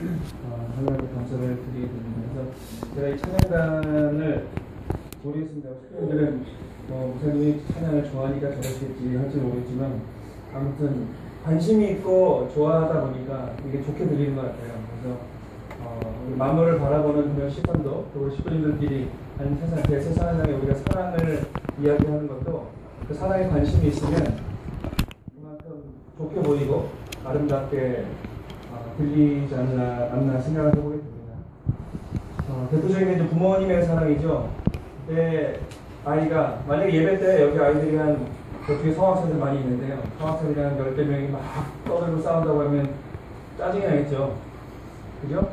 하나님께 감사를 드리게 됩니다. 그래서 제가 이 찬양단을 모르겠습니다. 스님들은 목사님이 찬양을 좋아하니까 저러시겠지 할지 모르겠지만 아무튼 관심이 있고 좋아하다 보니까 이게 좋게 들리는 것 같아요. 그래서 만물을 바라보는 그런 시선도 그리고 시도인들끼리 아니면 세상, 대세상에 우리가 사랑을 이야기하는 것도 그 사랑에 관심이 있으면 그만큼 좋게 보이고 아름답게 들리지 않나 생각을 해보게 됩니다. 대표적인 이제 부모님의 사랑이죠. 내 아이가 만약에 예배 때 여기 아이들이 한 저쪽에 성학생들 많이 있는데요. 성학생들이 한 10개 명이 막 떠들고 싸운다고 하면 짜증이 나겠죠. 그죠?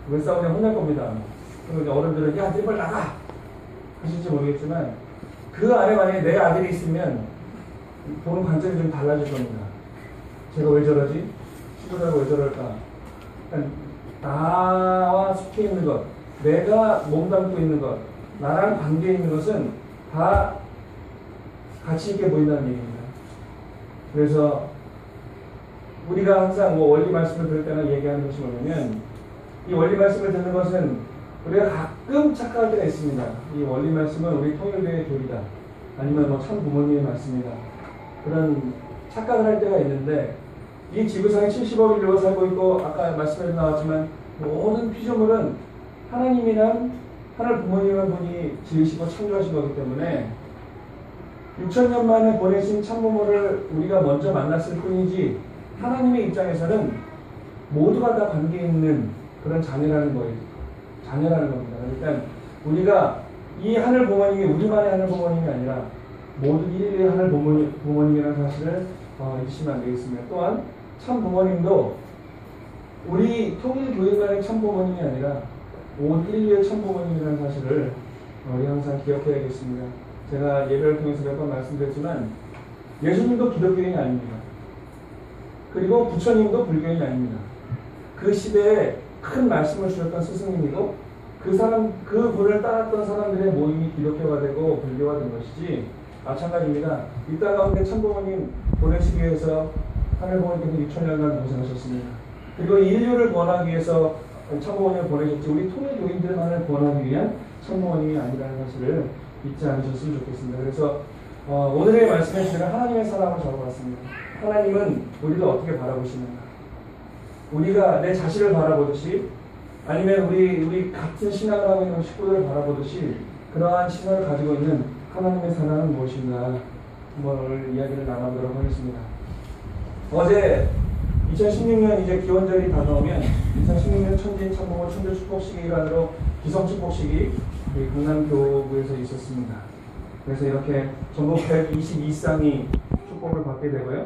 왜 싸우냐 혼날 겁니다. 그리고 이제 어른들은 야 니들 빨리 나가 하실지 모르겠지만 그 안에 만약에 내 아들이 있으면 보는 관점이 좀 달라질 겁니다. 제가 왜 저러지? 친구들하고 왜 저럴까? 그러니까 나와 속해 있는 것, 내가 몸담고 있는 것, 나랑 관계에 있는 것은 다 가치 있게 보인다는 얘기입니다. 그래서 우리가 항상 원리 말씀을 들을 때는 얘기하는 것이 뭐냐면 이 원리 말씀을 듣는 것은 우리가 가끔 착각할 때가 있습니다. 이 원리 말씀은 우리 통일교회의 교리다. 아니면 참 부모님의 말씀이다. 그런 착각을 할 때가 있는데 이 지구상에 70억 인류가 살고 있고 아까 말씀에도 나왔지만 모든 피조물은 하나님이란 하늘 부모님이란 분이 지으시고 창조하신 거기 때문에 6,000년 만에 보내신 참부모를 우리가 먼저 만났을 뿐이지 하나님의 입장에서는 모두가 다 관계 있는 그런 자녀라는 거예요. 자녀라는 겁니다. 그러니까 우리가 이 하늘 부모님이 우리만의 하늘 부모님이 아니라 모두 일일이 하늘 부모님이라는 사실을 잊으시면 안 되겠습니다. 또한 참 부모님도 우리 통일교회만의 참 부모님이 아니라 온 인류의 참 부모님이라는 사실을 우리 항상 기억해야겠습니다. 제가 예배를 통해서 몇 번 말씀드렸지만 예수님도 기독교인이 아닙니다. 그리고 부처님도 불교인이 아닙니다. 그 시대에 큰 말씀을 주셨던 스승님이고 그 분을 따랐던 사람들의 모임이 기독교가 되고 불교가 된 것이지 마찬가지입니다. 이 땅 가운데 참부모님 보내시기 위해서 하늘부모님께서 6,000년간 고생하셨습니다. 그리고 인류를 구원하기 위해서 참부모님을 보내셨지 우리 통일교인들만을 구원하기 위한 참부모님이 아니라는 사실을 잊지 않으셨으면 좋겠습니다. 그래서 오늘의 말씀의 주제는 하나님의 사랑을 적어봤습니다. 하나님은 우리를 어떻게 바라보시는가? 우리가 내 자신을 바라보듯이 아니면 우리 같은 신앙을 하고 있는 식구들을 바라보듯이 그러한 시선을 가지고 있는 하나님의 사랑은 무엇인가 한번 이야기를 나눠보도록 하겠습니다. 어제 2016년 이제 기원절이 다가오면 2016년 천진 참부모 천주 축복식의 일환으로 기성 축복식이 강남교구에서 있었습니다. 그래서 이렇게 전국 122쌍이 축복을 받게 되고요.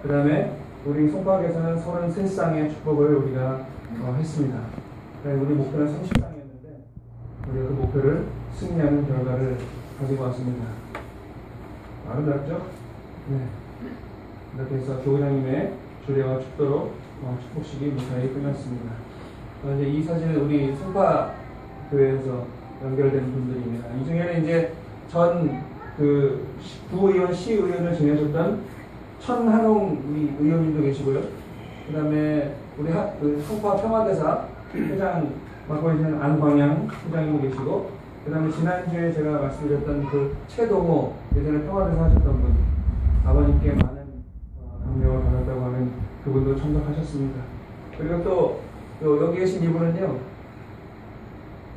그 다음에 우리 송파학에서는 33쌍의 축복을 우리가 했습니다. 우리 목표는 30쌍이었는데 우리가 그 목표를 승리하는 결과를 가지고 왔습니다. 아름답죠? 네. 이렇게 해서 교회장님의 주례와 축도로 축복식이 무사히 끝났습니다. 이제 이 사진은 우리 송파 교회에서 연결된 분들입니다. 이 중에는 이제 전 구의원, 시의원을 지내셨던 천한홍 의원님도 계시고요. 그 다음에 우리 송파 평화대사 회장 맡고 계시는 안광양 회장님도 계시고, 그 다음에 지난주에 제가 말씀드렸던 그 최동호 예전에 평화대사 하셨던 분, 아버님께 많은 감명을 받았다고 하는 그분도 참석하셨습니다. 그리고 또 여기 계신 이분은요,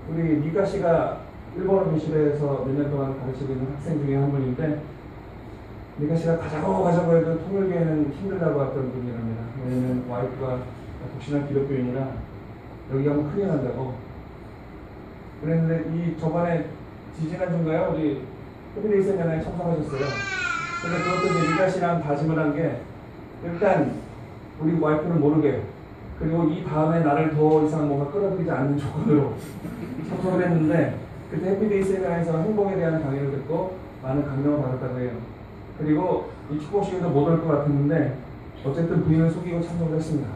우리 미카 씨가 일본어 교실에서 몇 년 동안 가르치고 있는 학생 중에 한 분인데, 미카 씨가 가자고 해도 통일교회는 힘들다고 했던 분이랍니다. 왜냐면 와이프가 독신한 기독교인이라 여기 가면 큰일 난다고. 그랬는데 저번에 지지난주인가요? 우리 해피데이 세미나에 참석하셨어요. 근데 그것도 이제 미카 씨랑 다짐을 한 게, 일단 우리 와이프는 모르게, 그리고 이 다음에 나를 더 이상 뭔가 끌어들이지 않는 조건으로 참석을 했는데, 그때 해피데이 세미나에서 행복에 대한 강의를 듣고 많은 감명을 받았다고 해요. 그리고 이 축복식에도 못 올 것 같았는데 어쨌든 부인을 속이고 참석을 했습니다.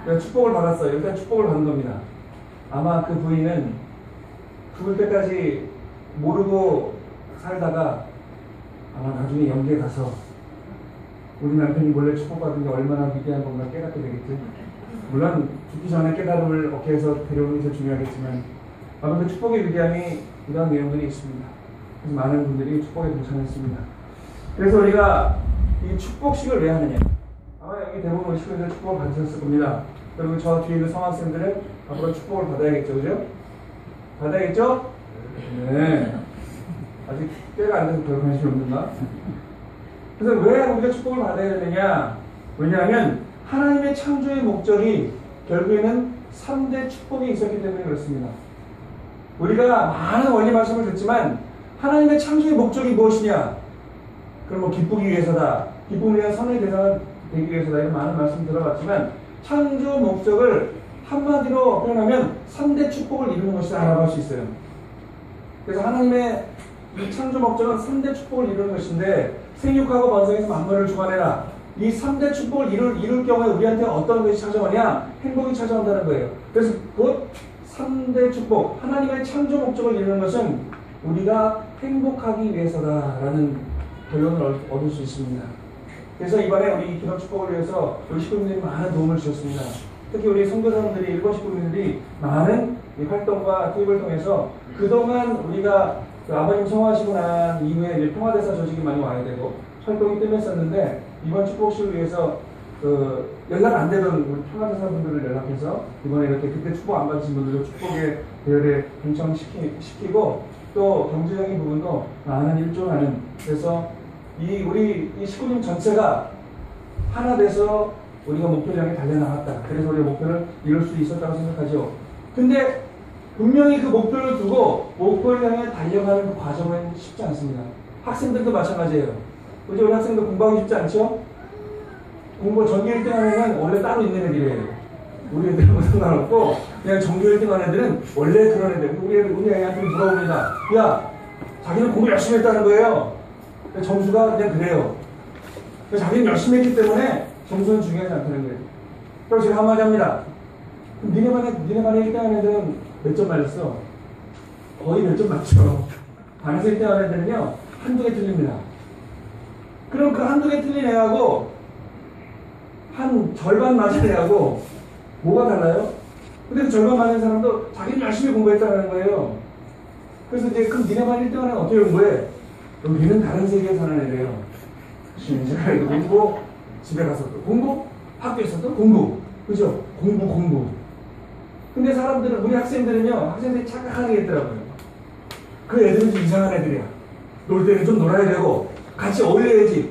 그래서 축복을 받았어요. 일단 축복을 받은 겁니다. 아마 그 부인은 죽을 때까지 모르고 살다가 아마 나중에 영계에 가서 우리 남편이 몰래 축복받은 게 얼마나 위대한 건가 깨닫게 되겠지. 물론 죽기 전에 깨달음을 얻게 해서 데려오는 게 제일 중요하겠지만 아무튼 축복의 위대함이 이러한 내용들이 있습니다. 그래서 많은 분들이 축복에 동참했습니다. 그래서 우리가 이 축복식을 왜 하느냐? 아마 여기 대부분 우리 식구들 축복을 받으셨을 겁니다. 그리고 저 뒤에 있는 성학생들은 앞으로 축복을 받아야겠죠, 그죠? 받아야겠죠? 네. 아직 때가 안 돼서 별 관심이 없는가? 그래서 왜 우리가 축복을 받아야 되느냐? 왜냐하면 하나님의 창조의 목적이 결국에는 3대 축복이 있었기 때문에 그렇습니다. 우리가 많은 원리 말씀을 듣지만 하나님의 창조의 목적이 무엇이냐? 그럼 뭐 기쁘기 위해서다. 기쁨을 위한 선의 대상이 되기 위해서다. 이런 많은 말씀 들어봤지만 창조 목적을 한마디로 표현하면 3대 축복을 이루는 것이다 알아볼 수 있어요. 그래서 하나님의 이 창조 목적은 3대 축복을 이루는 것인데 생육하고 번성해서 만물을 주관해라. 이 3대 축복을 이룰 경우에 우리한테 어떤 것이 찾아오냐? 행복이 찾아온다는 거예요. 그래서 곧 3대 축복, 하나님의 창조 목적을 이루는 것은 우리가 행복하기 위해서다라는 결론을 얻을 수 있습니다. 그래서 이번에 우리 기도 축복을 위해서 우리 식구님들이 많은 도움을 주셨습니다. 특히 우리 선교사님들이 일본 식구님들이 많은 이 활동과 투입을 통해서 그동안 우리가 그 아버님 성화하시고 난 이후에 이제 평화대사 조직이 많이 와야 되고 활동이 뜸했었는데 이번 축복식을 위해서 연락 안 되던 우리 평화대사 분들을 연락해서 이번에 이렇게 그때 축복 안 받으신 분들도 축복의 대열에 동참시키고 또 경제적인 부분도 많은 일조하는 그래서 우리 이 식구님 전체가 하나 돼서 우리가 목표를 향해 달려나갔다. 그래서 우리가 목표를 이룰 수 있었다고 생각하죠. 근데 분명히 그 목표를 두고 목표를 향해 달려가는 그 과정은 쉽지 않습니다. 학생들도 마찬가지예요. 우리 학생들 공부하기 쉽지 않죠? 공부 전교 1등 하는 애는 원래 따로 있는 애들이에요. 우리 애들은 상관없고 그냥 전교 1등 하는 애들은 원래 그런 애들. 우리 애한테 물어봅니다. 야, 자기는 공부 열심히 했다는 거예요. 점수가 그냥 그래요. 자기는 열심히 했기 때문에 점수는 중요하지 않다는 거예요. 그래서 제가 한마디 합니다. 니네 반에 1등 하는 애들은 몇 점 맞았어? 거의 몇 점 맞죠. 반에서 1등 하는 애들은요, 한두 개 틀립니다. 그럼 그 한두 개 틀린 애하고 한 절반 맞은 애하고 뭐가 달라요? 근데 그 절반 맞은 사람도 자기는 열심히 공부했다는 거예요. 그래서 이제 그럼 니네 반 1등 하는 애는 어떻게 공부해? 여기는 다른 세계에 사는 애래요. 신실하게 공부, 집에 가서 또 공부, 학교에서 또 공부. 그죠? 공부. 근데 사람들은, 우리 학생들은요, 학생들이 착각하는 게 있더라고요. 그 애들은 좀 이상한 애들이야. 놀 때는 좀 놀아야 되고, 같이 어울려야지.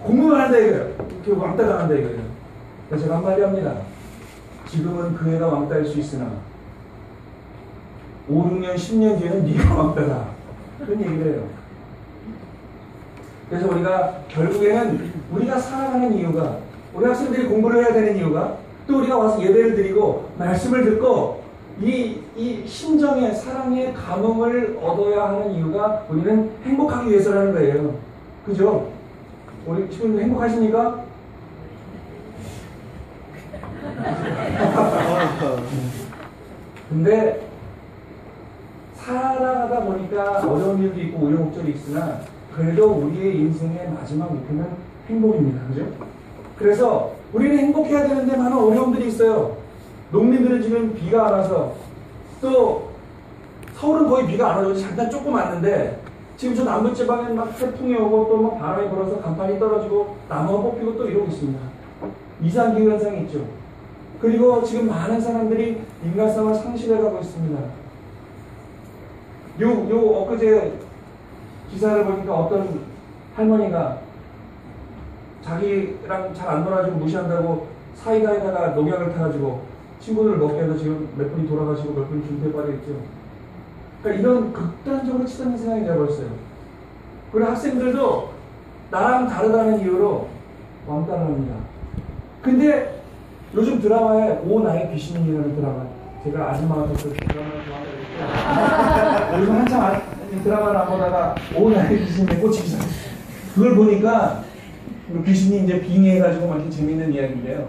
공부만 한다 이거예요. 이렇게 왕따가 한다 이거예요. 그래서 제가 한마디 합니다. 지금은 그 애가 왕따일 수 있으나, 5, 6년, 10년 뒤에는 네가 왕따다. 그런 얘기를 해요. 그래서 우리가 결국에는 우리가 살아가는 이유가 우리 학생들이 공부를 해야 되는 이유가 또 우리가 와서 예배를 드리고 말씀을 듣고 이 심정의 사랑의 감흥을 얻어야 하는 이유가 우리는 행복하기 위해서라는 거예요. 그죠? 우리 지금 행복하십니까? 근데 살아가다 보니까 어려운 일도 있고 우여곡절이 있으나 그래도 우리의 인생의 마지막 목표는 행복입니다. 그죠? 그래서 우리는 행복해야 되는데 많은 어려움들이 있어요. 농민들은 지금 비가 안 와서 또 서울은 거의 비가 안 와서 잠깐 조금 왔는데 지금 저 남부지방에는 막 태풍이 오고 또 막 바람이 불어서 간판이 떨어지고 나무가 뽑히고 또 이러고 있습니다. 이상기후 현상이 있죠. 그리고 지금 많은 사람들이 인간성을 상실해가고 있습니다. 엊그제 기사를 보니까 어떤 할머니가 자기랑 잘 안 놀아주고 무시한다고 사이다에다가 농약을 타가지고 친구들을 먹게 해서 지금 몇 분이 돌아가시고 몇 분이 중태에 빠져있죠. 그러니까 이런 극단적으로 치닫는 생각이 되어버렸어요. 그리고 학생들도 나랑 다르다는 이유로 왕따를 합니다. 근데 요즘 드라마에 오 나의 귀신이라는 드라마, 제가 아줌마가 됐을 때 드라마를 좋아하는데 요즘 한참 드라마를 안 보다가 오 나의 귀신에 꽂히기 시작했어요. 그걸 보니까 귀신이 이제 빙의해가지고 막 이렇게 재밌는 이야기인데요.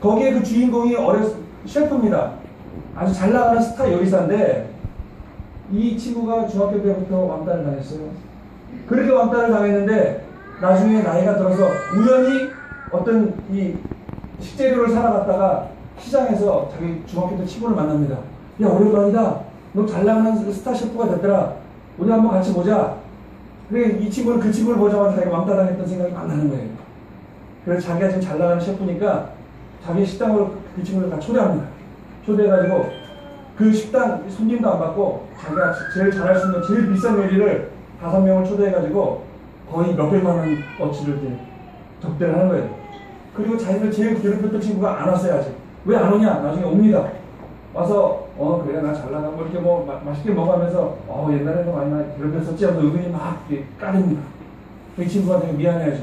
거기에 그 주인공이 셰프입니다. 아주 잘 나가는 스타 요리사인데 이 친구가 중학교 때부터 왕따를 당했어요. 그렇게 왕따를 당했는데 나중에 나이가 들어서 우연히 어떤 이 식재료를 사러 갔다가 시장에서 자기 중학교 때 친구를 만납니다. 야, 오랜만이다. 너 잘 나가는 스타 셰프가 됐더라. 우리 한번 같이 보자. 그래, 이 친구는 그 친구를 보자마자 자기가 왕따 당했던 생각이 막 나는 거예요. 그래서 자기가 지금 잘 나가는 셰프니까 자기 식당으로 그 친구를 다 초대합니다. 초대해가지고 그 식당 손님도 안 받고 자기가 제일 잘할 수 있는 제일 비싼 요리를 5명을 초대해가지고 거의 몇백만 원 어치를 이제 접대를 하는 거예요. 그리고 자기를 제일 괴롭혔던 친구가 안 왔어요, 아직. 왜 안 오냐? 나중에 옵니다. 와서, 그래, 나 잘 나가. 뭐 이렇게 맛있게 먹으면서, 옛날에도 많이 괴롭혔었지 하면서 은근히 막 까립니다. 이 친구가 되게 미안해하죠.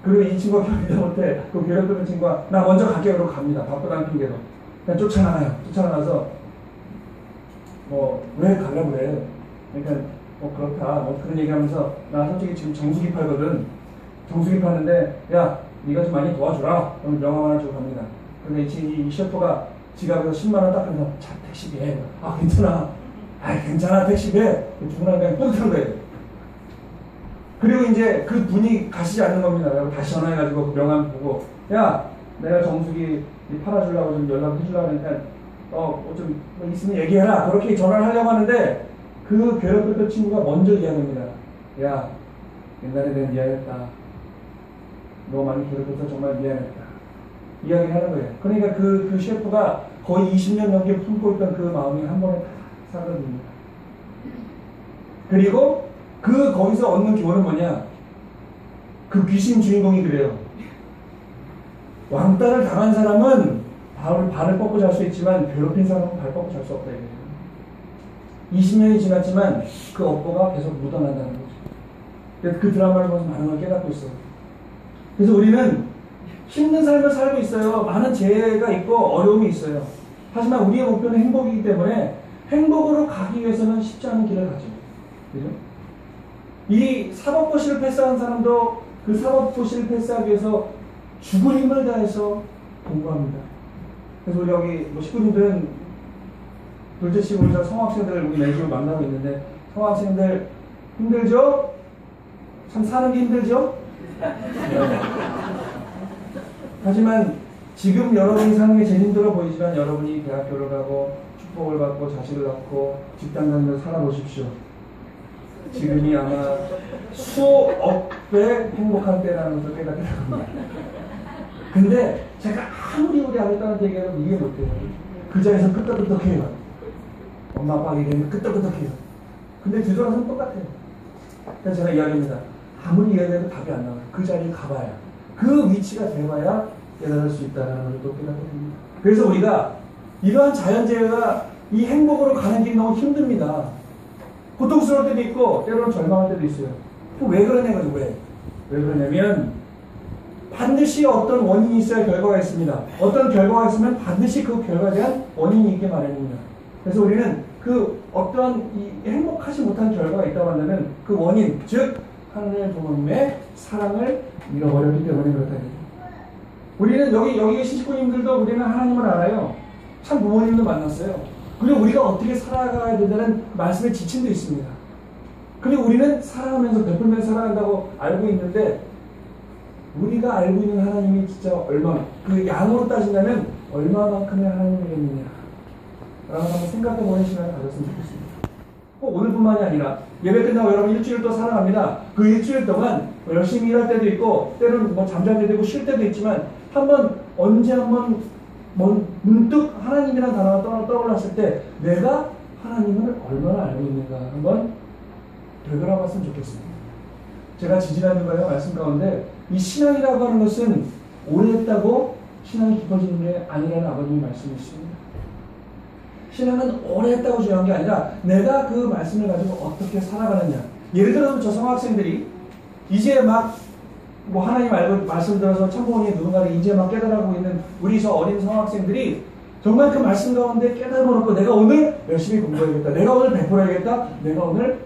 그리고 이 친구가 견디다 못해 그 괴롭혔던 친구가 나 먼저 갈게 그러고 갑니다. 바쁘다는 핑계로. 그냥 쫓아나가요. 쫓아나가서, 왜 가려고 그래? 그러니까, 그렇다. 그런 얘기하면서, 나 솔직히 지금 정수기 팔거든. 정수기 파는데, 야, 네가 좀 많이 도와주라. 그럼 명함 하나 주고 갑니다. 근데 이 셰프가 지갑에서 10만원 딱 하면서, 자, 택시비에. 괜찮아. 괜찮아, 택시비에. 누구나 그냥 뿌듯한 거예요. 그리고 이제 그 분이 가시지 않는 겁니다. 다시 전화해가지고 그 명함 보고, 야, 내가 정수기 팔아주려고 좀 연락해주려고 하니까, 좀 있으면 얘기해라. 그렇게 전화를 하려고 하는데, 그 괴롭혔던 친구가 먼저 이야기합니다. 야, 옛날에 내가 미안했다. 너 많이 괴롭혀서 정말 미안했다. 이야기를 하는 거예요. 그러니까 그 셰프가 거의 20년 넘게 품고 있던 그 마음이 한 번에 다 사라집니다. 그리고 거기서 얻는 교훈은 뭐냐? 그 귀신 주인공이 그래요. 왕따를 당한 사람은 발을 뻗고 잘 수 있지만 괴롭힌 사람은 발 뻗고 잘 수 없다. 20년이 지났지만 그 업보가 계속 묻어난다는 거죠. 그 드라마를 보면서 많은 걸 깨닫고 있어요. 그래서 우리는 힘든 삶을 살고 있어요. 많은 재해가 있고 어려움이 있어요. 하지만 우리의 목표는 행복이기 때문에 행복으로 가기 위해서는 쉽지 않은 길을 가죠. 그죠? 이 사법고시를 패스한 사람도 그 사법고시를 패스하기 위해서 죽을 힘을 다해서 공부합니다. 그래서 우리 여기 식구님들은 둘째 시골에서 성학생들 우리 매주 만나고 있는데 성학생들 힘들죠? 참 사는 게 힘들죠? 하지만 지금 여러분이 사는 게 제일 힘들어 보이지만 여러분이 대학교를 가고 축복을 받고 자식을 낳고 직장 다니면서 살아보십시오. 지금이 아마 수억 배 행복한 때라는 것을 깨닫게 됩니다. 근데 제가 아무리 우리 아들딸한테 얘기해도 이해 못해요. 그 자리에서 끄떡끄떡해요. 엄마 아빠가 얘기하면 끄떡끄떡해요. 근데 뒤돌아서는 똑같아요. 그래서 제가 이야기합니다. 아무리 이야기해도 답이 안 나와요. 그 자리에 가봐야 그 위치가 돼봐야 깨달을 수 있다는 것을 또 깨닫게 됩니다. 그래서 우리가 이러한 자연재해가 이 행복으로 가는 길이 너무 힘듭니다. 고통스러울 때도 있고 때로는 절망할 때도 있어요. 왜 그러냐 이거죠. 왜 그러냐면 반드시 어떤 원인이 있어야 결과가 있습니다. 어떤 결과가 있으면 반드시 그 결과에 대한 원인이 있게 마련입니다. 그래서 우리는 그 어떤 이 행복하지 못한 결과가 있다고 한다면 그 원인, 즉 하나님의 부모님의 사랑을 잃어버렸기 때문에 그렇다. 우리는 여기 계신 식구님들도 우리는 하나님을 알아요. 참 부모님도 만났어요. 그리고 우리가 어떻게 살아가야 된다는 말씀의 지침도 있습니다. 그리고 우리는 사랑하면서 베풀면서 살아간다고 알고 있는데 우리가 알고 있는 하나님이 진짜 그 양으로 따진다면 얼마만큼의 하나님이겠느냐 라고 한번 생각해보는 시간을 가졌으면 좋겠습니다. 오늘뿐만이 아니라 예배 끝나고 여러분 일주일 또 살아갑니다. 그 일주일 동안 열심히 일할 때도 있고 때로는 잠잘 때도 있고 쉴 때도 있지만 언제 한번 문득 하나님이라는 단어가 떠올랐을 때 내가 하나님을 얼마나 알고 있는가 한번 되돌아봤으면 좋겠습니다. 제가 지지난주에 말씀 가운데 이 신앙이라고 하는 것은 오래 했다고 신앙이 깊어지는 게 아니라는 아버님의 말씀이 있습니다. 신앙은 오래 했다고 중요한 게 아니라 내가 그 말씀을 가지고 어떻게 살아가느냐. 예를 들어서 저 성학생들이 이제 막 하나님 알고 말씀 들어서 참고원이 누군가를 이제 막 깨달아가고 있는 우리 저 어린 성학생들이 정말 그 말씀 가운데 깨달음을 얻고 내가 오늘 열심히 공부해야겠다. 내가 오늘 베풀어야겠다. 내가 오늘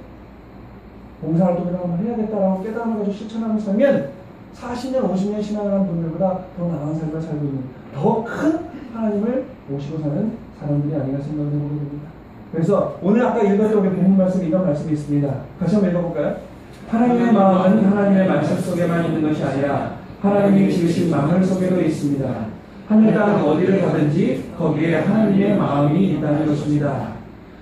봉사활동이라고 한번 해야겠다라고 깨달음을 가지고 실천하면서 살면 40년, 50년 신앙을 한 분들보다 더 나은 삶을 살고 있는 더 큰 하나님을 모시고 사는 사람들이 아닌가 생각을 해보게 됩니다. 그래서 오늘 아까 읽었던 우리 본문 말씀에 이런 말씀이 있습니다. 다시 한번 읽어볼까요? 하나님의 마음은 하나님의 말씀 속에만 있는 것이 아니라 하나님이 지으신 만물 속에도 있습니다. 하늘 땅 어디를 가든지 거기에 하나님의 마음이 있다는 것입니다.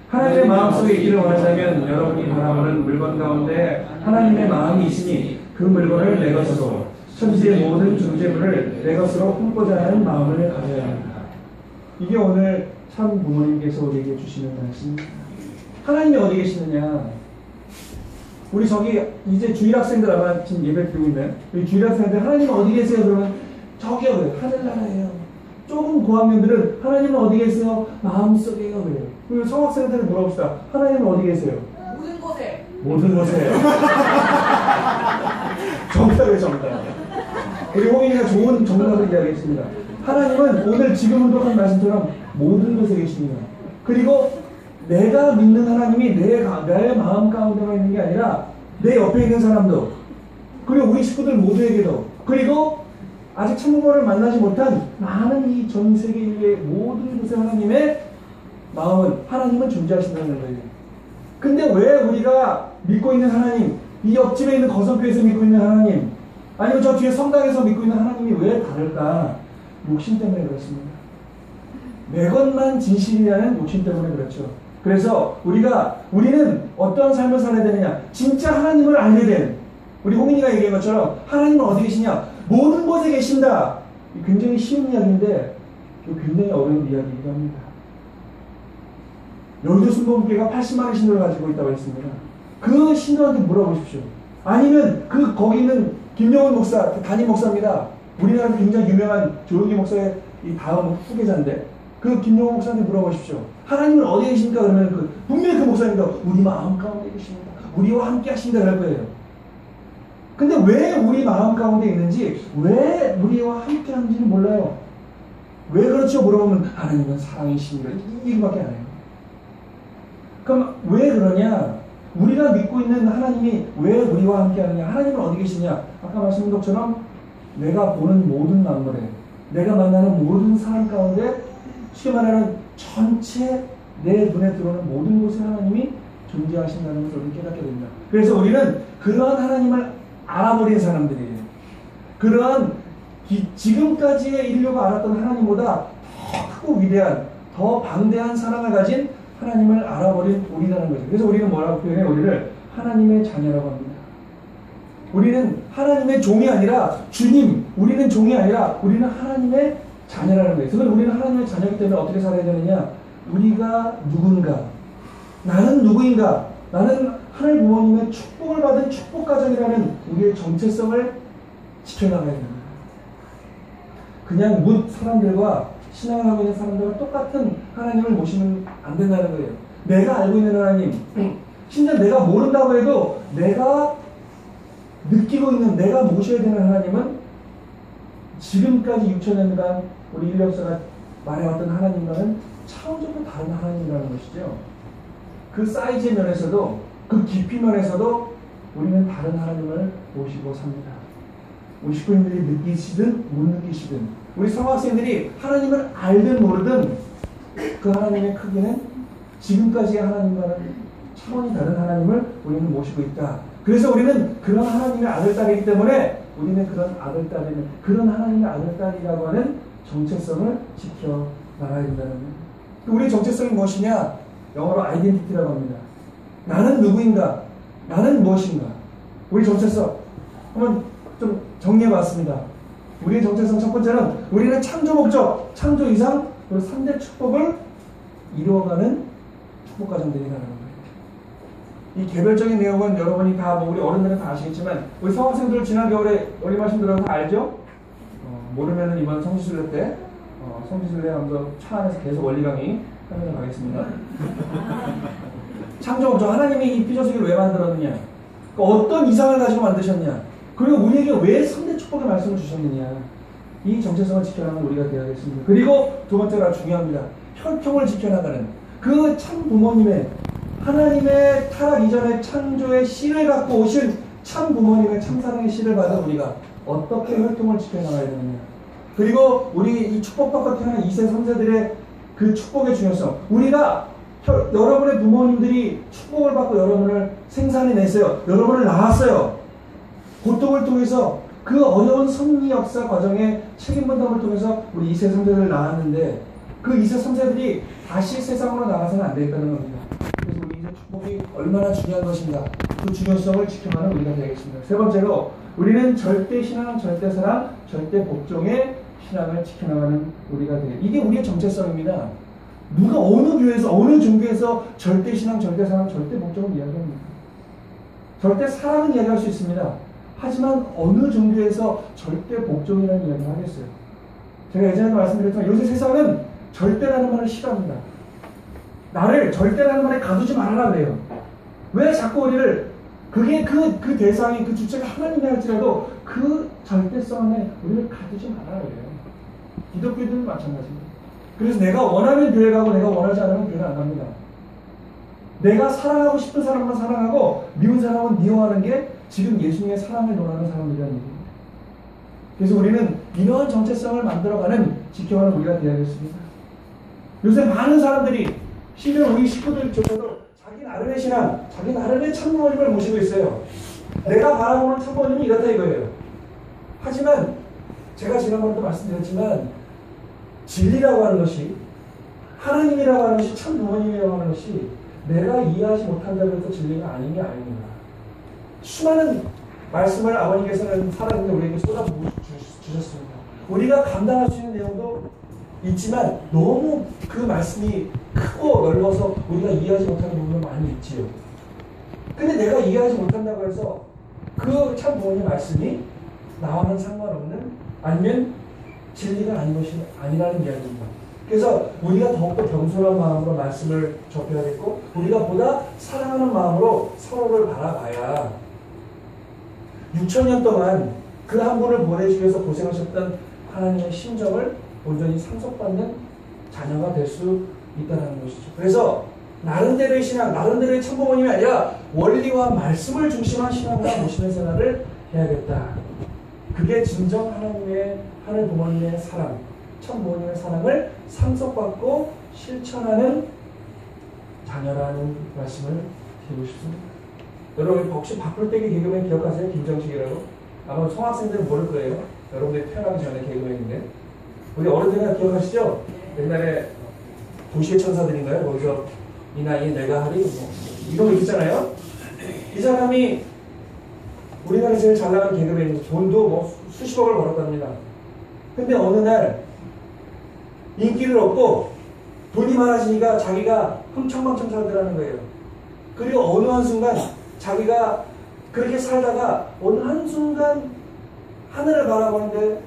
하나님의 마음속에 있기를 원한다면 여러분이 바라보는 물건 가운데 하나님의 마음이 있으니 그 물건을 내 것으로, 천지의 모든 존재물을 내 것으로 품고자 하는 마음을 가져야 합니다. 이게 오늘 참 부모님께서 우리에게 주시는 말씀입니다. 하나님이 어디 계시느냐? 우리 저기 이제 주일학생들 아마 지금 예배 드리고 있나요? 우리 주일학생들 하나님 어디 계세요? 그러면 저기요 그래요. 하늘나라예요. 조금 고학년들은 하나님은 어디 계세요? 마음속에요 그래요. 그리고 성학생들은 물어봅시다. 하나님은 어디 계세요? 모든 곳에. 모든 곳에. 정답이에요, 정답. 우리 호민이가 좋은 정답을 이야기했습니다. 하나님은 오늘 지금 운동한 말씀처럼 모든 곳에 계십니다. 그리고 내가 믿는 하나님이 내 마음 가운데만 있는 게 아니라 내 옆에 있는 사람도, 그리고 우리 식구들 모두에게도, 그리고 아직 참부모를 만나지 못한 많은 이 전 세계 인류의 모든 곳에 하나님의 마음은, 하나님은 존재하신다는 거예요. 근데 왜 우리가 믿고 있는 하나님, 이 옆집에 있는 거성교에서 믿고 있는 하나님, 아니면 저 뒤에 성당에서 믿고 있는 하나님이 왜 다를까? 욕심 때문에 그렇습니다. 내 것만 진실이라는 욕심 때문에 그렇죠. 그래서 우리는 어떤 삶을 살아야 되느냐? 진짜 하나님을 알게 된, 우리 홍인이가 얘기한 것처럼 하나님은 어디 계시냐? 모든 곳에 계신다. 굉장히 쉬운 이야기인데 굉장히 어려운 이야기이기도 합니다. 여의도 순복음교회가 80만의 신도를 가지고 있다고 했습니다. 그 신도한테 물어보십시오. 아니면 거기 있는 김영훈 목사, 담임 목사입니다. 우리나라에서 굉장히 유명한 조용기 목사의 이 다음 후계자인데, 그 김영훈 목사한테 물어보십시오. 하나님은 어디에 계십니까? 그러면 분명히 그 목사님도 우리 마음 가운데 계십니다. 우리와 함께 하신다 그럴 거예요. 근데 왜 우리 마음 가운데 있는지, 왜 우리와 함께 하는지는 몰라요. 왜 그렇죠? 물어보면 하나님은 사랑이십니다. 이거밖에 안 해요. 그럼 왜 그러냐? 우리가 믿고 있는 하나님이 왜 우리와 함께 하느냐? 하나님은 어디 계시냐? 아까 말씀드린 것처럼 내가 보는 모든 만물에, 내가 만나는 모든 사람 가운데, 쉽게 말하는 전체 내 눈에 들어오는 모든 곳에 하나님이 존재하신다는 것을 우리는 깨닫게 됩니다. 그래서 우리는 그러한 하나님을 알아버린 사람들이에요. 그러한 지금까지의 인류가 알았던 하나님보다 더 크고 위대한, 더 방대한 사랑을 가진 하나님을 알아버린 우리라는 거죠. 그래서 우리는 뭐라고 표현해요? 우리를 하나님의 자녀라고 합니다. 우리는 하나님의 종이 아니라 주님, 우리는 종이 아니라 우리는 하나님의 자녀라는 거예요. 그래서 우리는 하나님의 자녀이기 때문에 어떻게 살아야 되느냐? 우리가 누군가, 나는 누구인가, 나는 하나님 부모님의 축복을 받은 축복가정이라는 우리의 정체성을 지켜나가야 됩니다. 그냥 묻 사람들과, 신앙을 하고 있는 사람들과 똑같은 하나님을 모시면 안 된다는 거예요. 내가 알고 있는 하나님, 심지어 내가 모른다고 해도 내가 느끼고 있는, 내가 모셔야 되는 하나님은 지금까지 6천년간 우리 인류 역사가 말해왔던 하나님과는 차원적으로 다른 하나님이라는 것이죠. 그 사이즈 면에서도, 그 깊이 면에서도 우리는 다른 하나님을 모시고 삽니다. 우리 식구님들이 느끼시든 못 느끼시든, 우리 성학생들이 하나님을 알든 모르든 그 하나님의 크기는 지금까지의 하나님과는 차원이 다른 하나님을 우리는 모시고 있다. 그래서 우리는 그런 하나님의 아들딸이기 때문에 우리는 그런 아들딸이는, 그런 하나님의 아들딸이라고 하는 정체성을 지켜나가야 된다는 거예요. 우리의 정체성이 무엇이냐? 영어로 아이덴티티라고 합니다. 나는 누구인가? 나는 무엇인가? 우리 정체성 한번 좀 정리해봤습니다. 우리의 정체성 첫 번째는 우리는 창조 목적, 창조 이상, 그리고 3대 축복을 이루어가는 축복가정들이라는 거예요. 이 개별적인 내용은 여러분이 다, 우리 어른들은 다 아시겠지만, 우리 성학생들 지난 겨울에 우리 말씀 들어서 다 알죠? 모르면은 이번 성지순례 때 성지순례 하면서 차 안에서 계속 원리 강의 하면서 가겠습니다. 창조 목적, 하나님이 이 피조세계를 왜 만들었느냐, 어떤 이상을 가지고 만드셨냐, 그리고 우리에게 왜 3대 축복의 말씀을 주셨느냐, 이 정체성을 지켜나가는 우리가 되어야겠습니다. 그리고 두 번째가 중요합니다. 혈통을 지켜나가는 그 참 부모님의, 하나님의 타락 이전의 창조의 씨를 갖고 오신 참 부모님의 참사랑의 씨를 받은 우리가 어떻게 혈통을 지켜나가야 되느냐, 그리고 우리 이 축복받고 태어난 2세, 3세들의 그 축복의 중요성, 우리가 여러분의 부모님들이 축복을 받고 여러분을 생산해냈어요. 여러분을 낳았어요. 고통을 통해서 그 어려운 섭리 역사 과정에 책임 분담을 통해서 우리 2세, 3세를 낳았는데 그 2세, 3세들이 다시 세상으로 나가서는 안 되겠다는 겁니다. 그래서 우리 2세 축복이 얼마나 중요한 것인가 그 중요성을 지켜가는 우리가 되겠습니다. 세 번째로 우리는 절대 신앙, 절대 사랑, 절대 복종의 신앙을 지켜나가는 우리가 되겠습니다. 이게 우리의 정체성입니다. 누가 어느 교회에서 어느 종교에서 절대 신앙, 절대 사랑, 절대 복종을 이야기합니까? 절대 사랑은 이야기할 수 있습니다. 하지만 어느 종교에서 절대 복종이라는 이야기를 하겠어요? 제가 예전에도 말씀드렸지만 요새 세상은 절대라는 말을 싫어합니다. 나를 절대라는 말에 가두지 말아라 그래요. 왜 자꾸 우리를 그게 그 대상이 그 주체가 하나님이 할지라도 그 절대성 안에 우리를 가두지 말아라 그래요. 기독교들도 마찬가지입니다. 그래서 내가 원하면 교회 가고 내가 원하지 않으면 교회 안 갑니다. 내가 사랑하고 싶은 사람만 사랑하고 미운 사람은 미워하는 게 지금 예수님의 사랑을 논하는 사람들이라는 얘기입니다. 그래서 우리는 이러한 정체성을 만들어가는 지켜가는 우리가 되어야겠습니다. 요새 많은 사람들이 심지어 우리 식구들조차도 자기 나름의 신앙, 자기 나름의 참부모님을 모시고 있어요. 내가 바라보는 참부모님이 이렇다 이거예요. 하지만 제가 지난번에도 말씀드렸지만 진리라고 하는 것이 하나님이라고 하는 것이 참부모님이라고 하는 것이 내가 이해하지 못한다고 해서 진리가 아닌 게 아닙니다. 수많은 말씀을 아버님께서는 살아있는데 우리에게 쏟아주셨습니다. 우리가 감당할 수 있는 내용도 있지만 너무 그 말씀이 크고 넓어서 우리가 이해하지 못하는 부분은 많이 있지요. 근데 내가 이해하지 못한다고 해서 그 참 부모님 말씀이 나와는 상관없는 아니면 진리가 아닌 것이 아니라는 이야기입니다. 그래서 우리가 더욱더 겸손한 마음으로 말씀을 접해야겠고 우리가 보다 사랑하는 마음으로 서로를 바라봐야 6,000년 동안 그 한 분을 보내주기 위해서 고생하셨던 하나님의 심정을 온전히 상속받는 자녀가 될 수 있다는 것이죠. 그래서 나름대로의 신앙, 나름대로의 참부모님이 아니라 원리와 말씀을 중심한 신앙과 모시는 생활을 해야겠다. 그게 진정 하나님의 하늘 부모님의 사랑, 참부모님의 사랑을 상속받고 실천하는 자녀라는 말씀을 드리고 싶습니다. 여러분 혹시 바쁠때기 개그맨 기억하세요? 김정식이라고? 아마 성학생들은 모를 거예요. 여러분들이 태어나기 전에 개그맨인데 우리 어른들은 기억하시죠? 옛날에 도시의 천사들인가요? 거기서 이 나이에 내가 하리 뭐 이런 거 있잖아요. 이 사람이 우리나라 제일 잘 나가는 개그맨인데 돈도 뭐 수십억을 벌었답니다. 근데 어느 날 인기를 얻고 돈이 많아지니까 자기가 흥청망청 살더라는 거예요. 그리고 어느 한순간 자기가 그렇게 살다가 어느 한순간 하늘을 바라보는데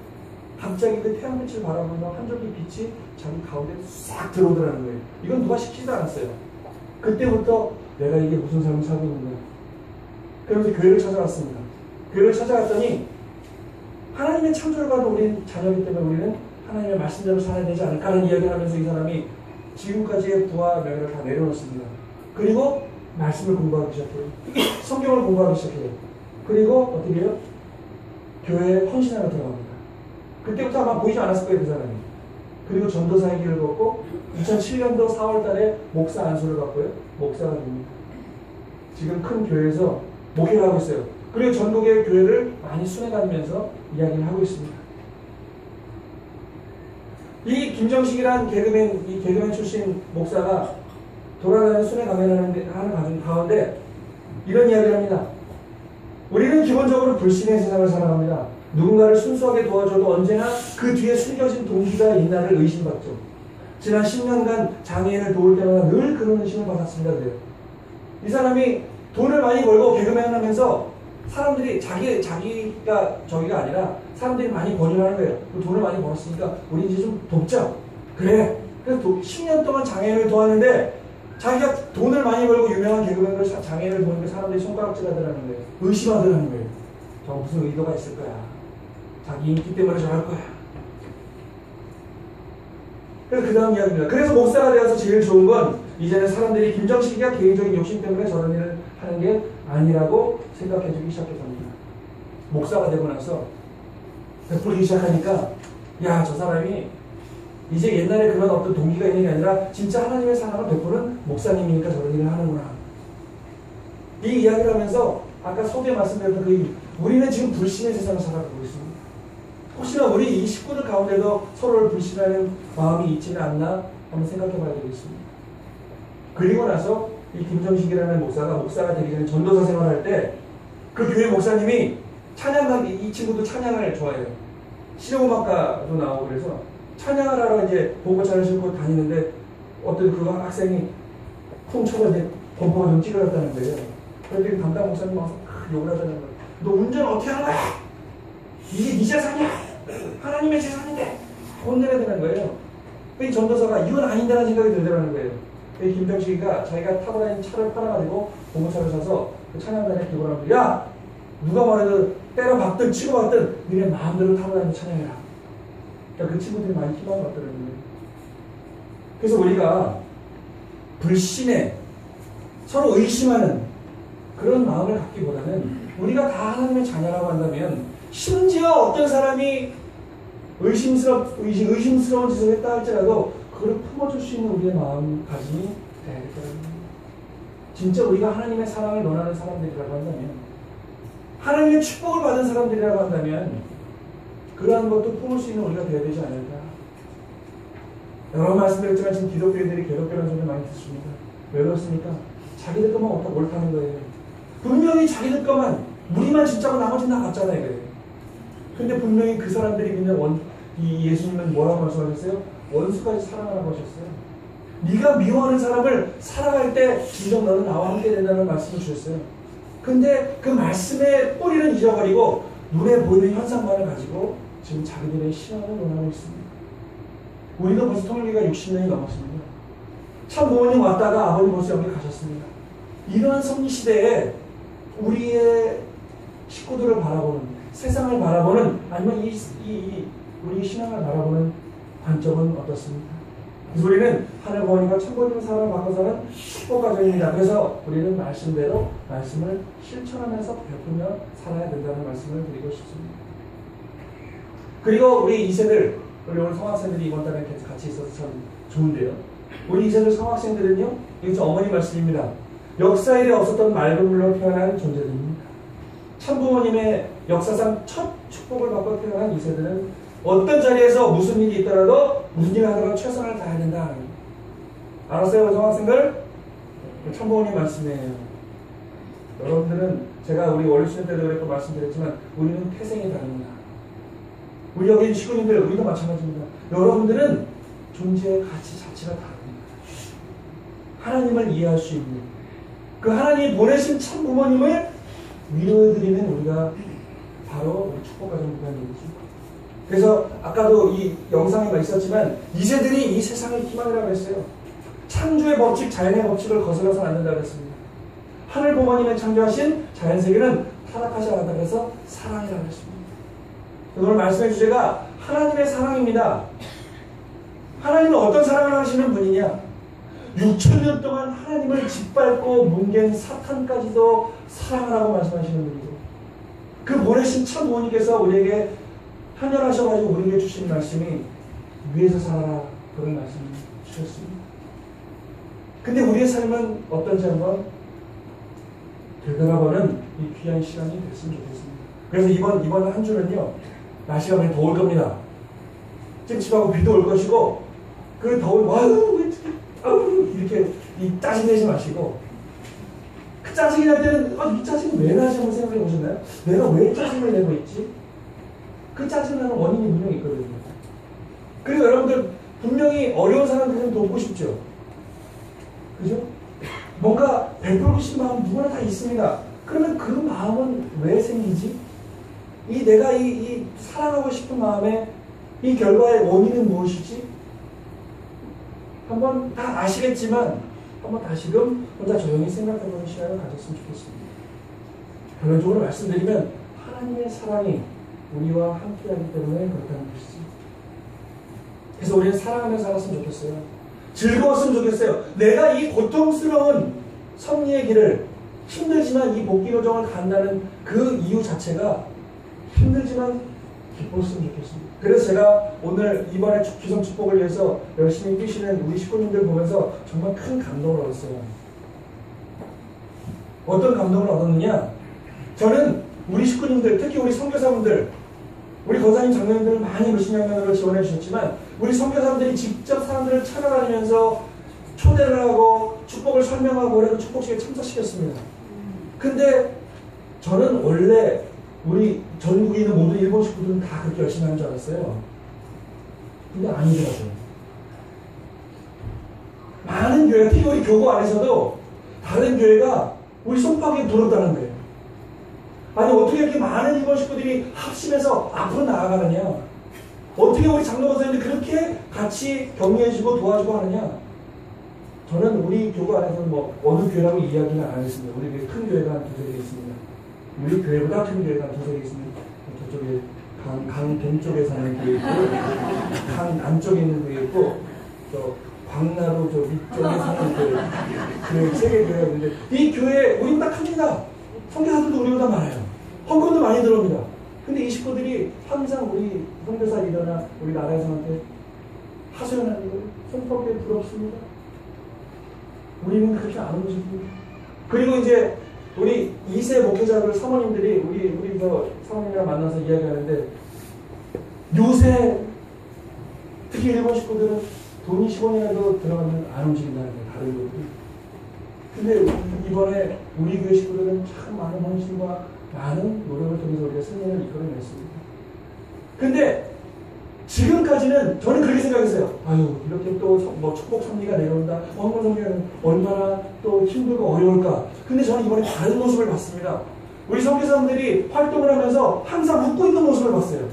갑자기 그 태양빛을 바라보면 한 줄기 빛이 자기 가운데 싹 들어오더라는 거예요. 이건 누가 시키지도 않았어요. 그때부터 내가 이게 무슨 삶을 살고 있는가. 그러면서 교회를 찾아왔습니다. 교회를 찾아갔더니 하나님의 창조를 받은 우리 자녀이기 때문에 우리는 하나님의 말씀대로 살아야 되지 않을까라는 이야기를 하면서 이 사람이 지금까지의 부와 명예를 다 내려놓습니다. 그리고 말씀을 공부하기 시작해요. 성경을 공부하기 시작해요. 그리고 어떻게 해요? 교회에 헌신하러 들어갑니다. 그때부터 아마 보이지 않았을 거예요, 그 사람이. 그리고 전도사의 길을 걷고 2007년도 4월 달에 목사 안수를 받고요. 목사가 됩니다. 지금 큰 교회에서 목회를 하고 있어요. 그리고 전국의 교회를 많이 순회다니면서 이야기를 하고 있습니다. 이 김정식이란 개그맨 출신 목사가 돌아다니는 순회 강연을 하는 가운데 이런 이야기를 합니다. 우리는 기본적으로 불신의 세상을 살아갑니다. 누군가를 순수하게 도와줘도 언제나 그 뒤에 숨겨진 동기가 있나를 의심받죠. 지난 10년간 장애인을 도울 때마다 늘 그런 의심을 받았습니다. 그래요. 이 사람이 돈을 많이 벌고 개그맨을 하면서 사람들이 자기가 저기가 아니라 사람들이 많이 권유하는 거예요. 돈을 많이 벌었으니까 우리 이제 좀 돕자. 그래. 그래서 10년 동안 장애인을 도왔는데 자기가 돈을 많이 벌고 유명한 개그맨을 장애인을 보는데 사람들이 손가락질 하더라는 거예요. 의심하더라는 거예요. 저 무슨 의도가 있을 거야. 자기 인기 때문에 저럴 거야. 그래서 그 다음 이야기입니다. 그래서 목사가 되어서 제일 좋은 건 이제는 사람들이 김정식이가 개인적인 욕심 때문에 저런 일을 하는 게 아니라고 생각해주기 시작했답니다. 목사가 되고 나서 베풀기 시작하니까 야, 저 사람이 이제 옛날에 그런 어떤 동기가 있는 게 아니라 진짜 하나님의 사랑을 베푸는 목사님이니까 저런 일을 하는구나. 이 이야기를 하면서 아까 서두에 말씀드렸던 우리는 지금 불신의 세상을 살아가고 있습니다. 혹시나 우리 이 식구들 가운데도 서로를 불신하는 마음이 있지는 않나 한번 생각해 봐야 되겠습니다. 그리고 나서 이 김정식이라는 목사가 되기 전에 전도사 생활할 때 그 교회 목사님이 이 친구도 찬양을 좋아해요. 실용음악가도 나오고 그래서 찬양을 하러 이제 보고차를 싣고 다니는데 어떤 그 학생이 쿵 쳐서 이제 범퍼가 좀 찌그러졌다는 거예요. 그런데 담당 목사님 와서 욕을 하자는 거예요. 너 운전 어떻게 하는 거야? 이게 네 재산이야. 하나님의 재산인데 혼내야 되는 거예요. 이 전도사가 이건 아닌다는 생각이 들더라는 거예요. 이 김정식이가 자기가 타고 다니는 차를 팔아가지고 보고차를 사서 그 찬양단에 기고하면 야! 누가 말해도 때려 박든 치고 박든 니네 마음대로 타고 다니는 찬양해라. 그러니까 그 친구들이 많이 희망을 얻더라는 거예요. 그래서 우리가 불신에 서로 의심하는 그런 마음을 갖기보다는 우리가 다 하나님의 자녀라고 한다면 심지어 어떤 사람이 의심스러운 짓을 했다 할지라도 그걸 품어줄 수 있는 우리의 마음가짐이 되야겠다는 진짜 우리가 하나님의 사랑을 원하는 사람들이라고 한다면 하나님의 축복을 받은 사람들이라고 한다면 그러한 것도 품을 수 있는 우리가 되어야 되지 않을까. 여러 말씀드렸지만 지금 기독교인들이 괴롭게라는 소리를 많이 듣습니다. 왜 그렇습니까? 자기들 것만 옳다는 거예요. 분명히 자기들 것만 우리만 진짜고 나머지는 다 가짜잖아요. 근데 분명히 그 사람들이 그냥 이 예수님은 뭐라고 말씀하셨어요? 원수까지 사랑하라고 하셨어요. 네가 미워하는 사람을 사랑할 때 진정 너는 나와 함께 된다는 말씀을 주셨어요. 근데 그 말씀의 뿌리는 잊어버리고 눈에 보이는 현상만을 가지고 지금 자기들의 신앙을 논하고 있습니다. 우리도 벌써 통일기가 60년이 넘었습니다. 참 부모님 왔다가 아버님 벌써 여기 가셨습니다. 이러한 섭리시대에 우리의 식구들을 바라보는, 세상을 바라보는, 아니면 우리 신앙을 바라보는 관점은 어떻습니까? 그래서 우리는 하늘 부모님과 참 부모님 사랑을 바꿔서는 축복 가정입니다. 그래서 우리는 말씀대로 말씀을 실천하면서 베푸며 살아야 된다는 말씀을 드리고 싶습니다. 그리고 우리 2세들, 우리 오늘 성학생들이 이번 달에 같이 있어서 참 좋은데요. 우리 2세들 성학생들은요, 이거 어머니 말씀입니다. 역사 일에 없었던 맑은 물로 태어난 존재들입니다. 참부모님의 역사상 첫 축복을 받고 태어난 2세들은 어떤 자리에서 무슨 일이 있더라도 무슨 일을 하더라도 최선을 다해야 된다. 알았어요, 성학생들? 참부모님 말씀이에요. 여러분들은 제가 우리 원래수련 때도 그랬고 말씀드렸지만 우리는 태생이 다릅니다. 우리 여기 있는 식구님들, 우리도 마찬가지입니다. 여러분들은 존재의 가치 자체가 다릅니다. 하나님을 이해할 수 있는 그 하나님이 보내신 참 부모님을 위로해드리는 우리가 바로 우리 축복가정 부모님이죠. 그래서 아까도 이 영상이 있었지만 2세들이 이 세상의 희망이라고 했어요. 창조의 법칙, 자연의 법칙을 거슬러서는 안 된다고 했습니다. 하늘 부모님의 창조하신 자연세계는 타락하지 않았다고 해서 사랑이라고 했습니다. 오늘 말씀의 주제가 하나님의 사랑입니다. 하나님은 어떤 사랑을 하시는 분이냐? 6,000년 동안 하나님을 짓밟고 뭉갠 사탄까지도 사랑하라고 말씀하시는 분이고 그 보내신 참 부모님께서 우리에게 헌혈하셔가지고 우리에게 주신 말씀이 위에서 살아라 그런 말씀을 주셨습니다. 근데 우리의 삶은 어떤지 한번 되돌아보는 이 귀한 시간이 됐으면 좋겠습니다. 그래서 이번 한 주는요 날씨가 많이 더울 겁니다. 찝찝하고 비도 올 것이고 그 더운 이렇게 짜증내지 마시고 그 짜증이 날 때는 이 짜증이 왜 나지 한번 생각해 보셨나요? 내가 왜 짜증을 내고 있지? 그 짜증나는 원인이 분명히 있거든요. 그리고 여러분들 분명히 어려운 사람들은 돕고 싶죠. 그죠? 뭔가 베풀고 싶은 마음 누구나 다 있습니다. 그러면 그 마음은 왜 생기지? 내가 이 사랑하고 싶은 마음의 이 결과의 원인은 무엇이지? 한번 다 아시겠지만 한번 다시금 혼자 조용히 생각해보는 시간을 가졌으면 좋겠습니다. 결론적으로 말씀드리면 하나님의 사랑이 우리와 함께하기 때문에 그렇다는 것이지. 그래서 우리는 사랑하며 살았으면 좋겠어요. 즐거웠으면 좋겠어요. 내가 이 고통스러운 섭리의 길을 힘들지만 이 복귀 여정을 간다는 그 이유 자체가 힘들지만 기뻤으면 좋겠습니다. 그래서 제가 오늘 이번에 기성 축복을 위해서 열심히 뛰시는 우리 식구님들 보면서 정말 큰 감동을 얻었어요. 어떤 감동을 얻었느냐? 저는 우리 식구님들, 특히 우리 선교사분들, 우리 권사님 장로님들을 많이 몇십 명으로 지원해 주셨지만 우리 선교사분들이 직접 사람들을 찾아다니면서 초대를 하고 축복을 설명하고 그래서 축복식에 참석시켰습니다. 근데 저는 원래 우리 전국에 있는 모든 일본 식구들은 다 그렇게 열심히 하는 줄 알았어요. 근데 아니더라고요. 많은 교회가, 특히 우리 교구 안에서도 다른 교회가 우리 손바닥에 들었다는 거예요. 아니 어떻게 이렇게 많은 일본 식구들이 합심해서 앞으로 나아가느냐, 어떻게 우리 장로권사님들이 그렇게 같이 격려해주고 도와주고 하느냐. 저는 우리 교구 안에서는 뭐 어느 교회라고 이야기는 안 하겠습니다. 우리 교회 큰 교회가 한 두세 개 있습니다. 우리 교회보다 큰 교회가 한 두세 개 있습니다. 저쪽에 강 동쪽에 사는 교회 있고, 강 남쪽에 있는 교회 있고, 저 광나루 저 위쪽에 사는 교회, 세 개 교회가 있는데 이 교회 우리보다 큽니다. 선교사들도 우리보다 많아요. 헌금도 많이 들어옵니다. 근데 이 식구들이 항상 우리 선교사 리더나 우리 나라에서한테 하소연하는 거예요. 손꼽게 부럽습니다. 우리는 그렇게 안 움직입니다. 그리고 이제 우리 2세 목회자들 사모님들이 우리 사모님이랑 만나서 이야기하는데, 요새 특히 일본 식구들은 돈이 10원이라도 들어가면 안 움직인다는 거예요. 다른 것들이. 근데 이번에 우리 교회 식구들은 참 많은 헌신과 많은 노력을 통해서 우리가 승리를 이끌어냈습니다. 근데 지금까지는 저는 그렇게 생각했어요. 아유, 이렇게 또 뭐 축복 섭리가 내려온다. 헌금 섭리는 얼마나 또 힘들고 어려울까. 근데 저는 이번에 다른 모습을 봤습니다. 우리 선교사님들이 활동을 하면서 항상 웃고 있는 모습을 봤어요.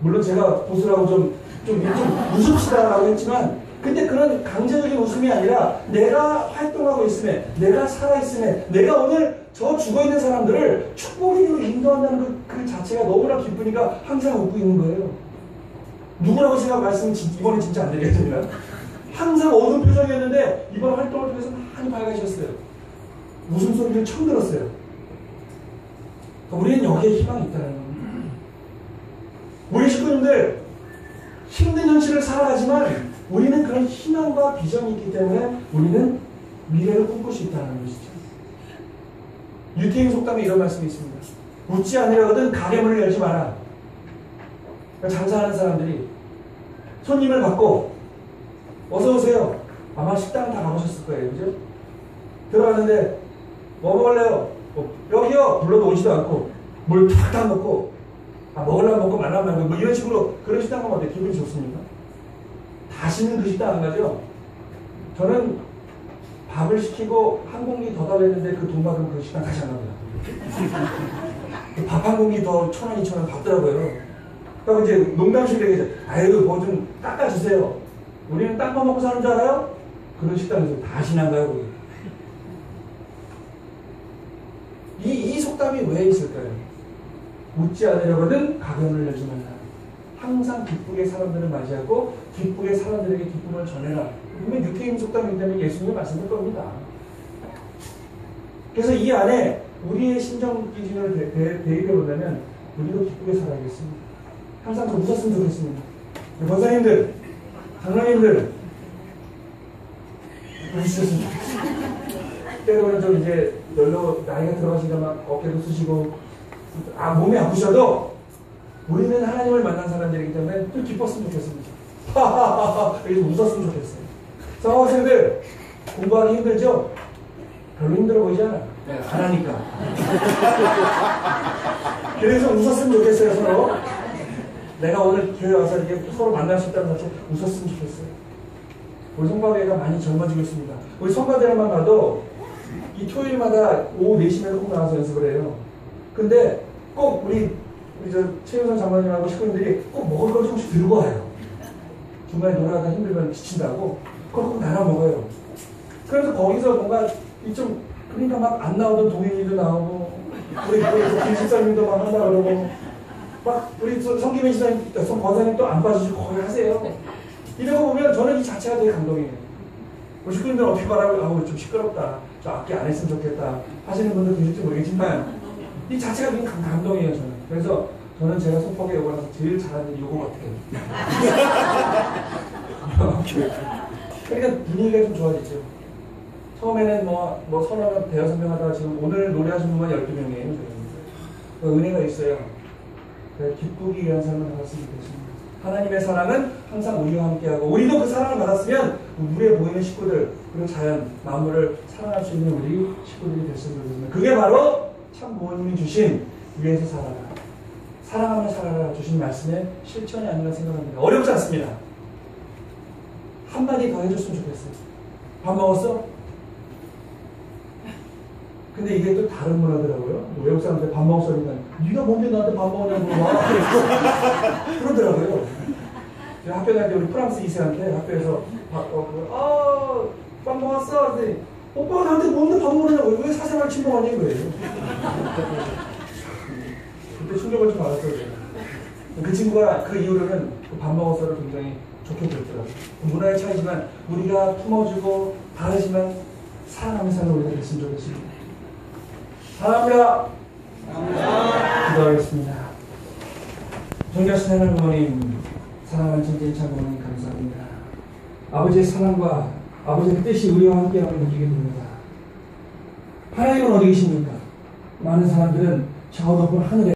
물론 제가 보수라고 좀 웃읍시다라고 했지만, 근데 그런 강제적인 웃음이 아니라 내가 활동하고 있음에, 내가 살아있음에, 내가 오늘 저 죽어있는 사람들을 축복으로 인도한다는 그 자체가 너무나 기쁘니까 항상 웃고 있는 거예요. 누구라고 제가 말씀 이번에 진짜 안 드리겠습니다. 항상 어두운 표정이었는데 이번 활동을 통해서 많이 밝아지셨어요. 웃음소리를 처음 들었어요. 우리는 여기에 희망이 있다는 겁니다. 우리 식구님들 힘든 현실을 살아가지만 우리는 그런 희망과 비전이 있기 때문에 우리는 미래를 꿈꿀 수 있다는 것이죠. 유태인 속담에 이런 말씀이 있습니다. 웃지 않으려거든 가게문을 열지 마라. 장사하는 사람들이 손님을 받고 어서 오세요. 아마 식당 다 가보셨을 거예요. 그죠? 들어가는데 뭐 먹을래요? 여기요. 불러도 오지도 않고 물 탁 넣고 먹으려면 먹고 말라면 말고 뭐 이런 식으로 그런 식당 가면 어때? 기분이 좋습니까? 다시는 그 식당 안 가죠? 저는 밥을 시키고 한 공기 더 달랬는데 그 돈 받으면 그 식당 다시 안 갑니다. 밥 한 공기 더 1,000원, 2,000원 받더라고요. 그러니까 이제 농담식으로 얘기해서 아유 뭐 좀 깎아주세요. 우리는 땅 파먹고 사는 줄 알아요? 그런 식당에서 다시는 안 가요. 이 속담이 왜 있을까요? 웃지 않으려거든 가게문을 열지 말라. 항상 기쁘게 사람들을 맞이하고 기쁘게 사람들에게 기쁨을 전해라. 분명 유태인 속담이기 때문에 예수님이 말씀할 겁니다. 그래서 이 안에 우리의 심정 기준을 대입해 본다면 우리도 기쁘게 살아야겠습니다. 항상 좀 웃었으면 좋겠습니다. 권사님들, 장로님들 웃으셨으면 좋겠습니다. 때로는 좀 이제 연로 나이가 들어가시니까 막 어깨도 쑤시고 몸이 아프셔도 우리는 하나님을 만난 사람들이기 때문에 좀 기뻤으면 좋겠습니다. 하하하하 이렇게 웃었으면 좋겠어요. 성학생들 공부하기 힘들죠? 별로 힘들어 보이지 않아? 네, 안 하니까. 그래서 웃었으면 좋겠어요. 서로 내가 오늘 교회 와서 이렇게 서로 만날 수 있다는 자체 웃었으면 좋겠어요. 우리 성가대가 많이 젊어지고 있습니다. 우리 성가대만 봐도 이 토요일마다 오후 4시면 꼭 나와서 연습을 해요. 근데 꼭 우리 저 최윤선 장관님하고 식구님들이 꼭 먹을 걸 조금씩 들고 와요. 중간에 놀아다 힘들면 지친다고 그걸 꼭 나눠 먹어요. 그래서 거기서 뭔가 좀 그러니까 막 안 나오던 동현이도 나오고 우리 김 집사님도 막 한다 그러고 막 우리 성김현 집사님, 권사님 또 안 빠지시고 거의 하세요. 이러고 보면 저는 이 자체가 되게 감동이에요. 우리 식구님들 어떻게 말하면 아우 좀 시끄럽다, 저 악기 안 했으면 좋겠다 하시는 분들도 계실지 모르겠지만 이 자체가 되게 감동이에요. 저는. 그래서 저는 제가 소폭에 오고 나서 제일 잘하는 게 요거 같아요. 그러니까 분위기가 좀 좋아지죠. 처음에는 뭐 서너 명, 대여섯 명 하다가 지금 오늘 노래하신 분만 12명이에요. 은혜가 있어요. 기쁘기 위한 삶을 살았으면 좋겠습니다. 하나님의 사랑은 항상 우리와 함께하고 우리도 그 사랑을 받았으면 눈에 보이는 식구들 그리고 자연, 만물을 사랑할 수 있는 우리 식구들이 됐으면 좋겠습니다. 그게 바로 참 부모님이 주신 위에서 살아라, 사랑하며 살아라 주신 말씀의 실천이 아닌가 생각합니다. 어렵지 않습니다. 한마디 더 해줬으면 좋겠어요. 밥 먹었어? 근데 이게 또 다른 문화더라고요. 외국 사람들 밥 먹었어 그러니까 네가 뭔데 나한테 밥 먹으냐고 막 그러더라고요. 제가 학교 다닐 때 우리 프랑스 2세한테 학교에서 밥 먹었어? 근데 오빠가 나한테 뭔데 밥 먹으냐고 왜 사생활 침범하냐 이거예요. 그때 충격을 좀 받았어요. 그 친구가 그 이후로는 그 밥 먹었어를 굉장히 좋게 들었더라고요. 문화의 차이지만 우리가 품어주고 다르지만 사랑하는 사람을 우리가 됐으면 좋겠습니다. 사랑합니다. 기도하겠습니다. 존귀하신 하나님 부모님, 사랑하는 천지의 참 부모님 감사합니다. 아버지의 사랑과 아버지의 뜻이 우리와 함께함을 느끼게 됩니다. 하나님은 어디 계십니까? 많은 사람들은 저 높은 하늘에